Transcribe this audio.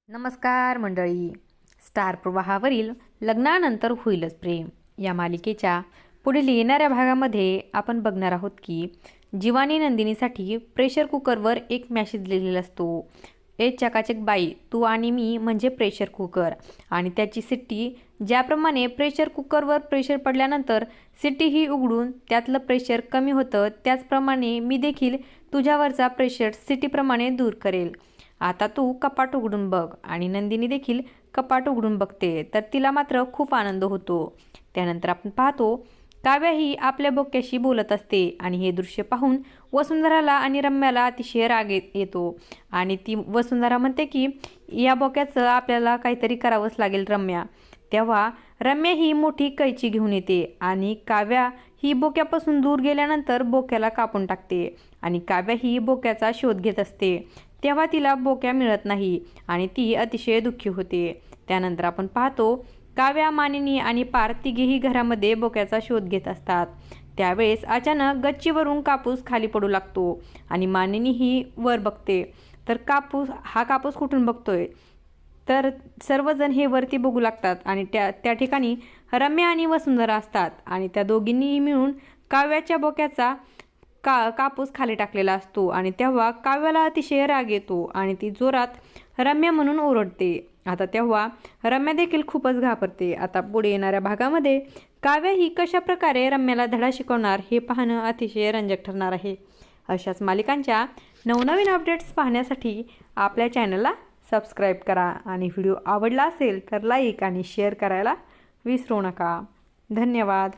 नमस्कार मंडळी. स्टार प्रवाहावरील लग्नानंतर होईलच प्रेम या मालिकेच्या पुढील येणाऱ्या भागामध्ये आपण बघणार आहोत की जीवानी नंदिनीसाठी प्रेशर कुकरवर एक मॅसेज लिहिलेला असतो. ए चकाचक बाई, तू आणि मी म्हणजे प्रेशर कुकर. आणि त्याची सिट्टी ज्याप्रमाणे प्रेशर कुकरवर प्रेशर पडल्यानंतर सिट्टी ही उघडून त्यातलं प्रेशर कमी होतं, त्याचप्रमाणे मी देखील तुझ्यावरचा प्रेशर सिट्टीप्रमाणे दूर करेल. आता तू कपाट उघडून बघ. आणि नंदिनी देखील कपाट उघडून बघते, तर तिला मात्र खूप आनंद होतो. त्यानंतर आपण पाहतो काव्या ही आपल्या बोक्याशी बोलत असते आणि हे दृश्य पाहून वसुंधराला आणि रम्याला अतिशय राग येतो. आणि ती वसुंधरा म्हणते की या बोक्याचं आपल्याला काहीतरी करावंच लागेल रम्या. तेव्हा रम्या ही मोठी कैची घेऊन येते आणि काव्या ही बोक्यापासून दूर गेल्यानंतर बोक्याला कापून टाकते. आणि काव्या ही बोक्याचा शोध घेत असते. तेव्हा तिला बोक्या मिळत नाही आणि ती अतिशय दुःखी होते. त्यानंतर आपण पाहतो काव्या, मानिनी आणि पार तिघेही घरामध्ये बोक्याचा शोध घेत असतात. त्यावेळेस अचानक गच्चीवरून कापूस खाली पडू लागतो आणि मानिनी ही वर बघते. तर कापूस कुठून बघतोय, तर सर्वजण हे वरती बघू लागतात आणि त्या ठिकाणी रम्या आणि वसुंधरा असतात. आणि त्या दोघींनीही मिळून काव्याच्या बोक्याचा कापूस खाली टाकलेला असतो. आणि तेव्हा काव्याला अतिशय राग येतो आणि ती जोरात रम्या म्हणून ओरडते. आता तेव्हा रम्या देखील खूपच घाबरते. आता पुढे येणाऱ्या भागामध्ये काव्या ही कशा प्रकारे रम्याला धडा शिकवणार हे पाहणं अतिशय रंजक ठरणार आहे. अशाच मालिकांच्या नवनवीन अपडेट्स पाहण्यासाठी आपल्या चॅनलला सबस्क्राईब करा आणि व्हिडिओ आवडला असेल तर लाईक आणि शेअर करायला विसरू नका. धन्यवाद.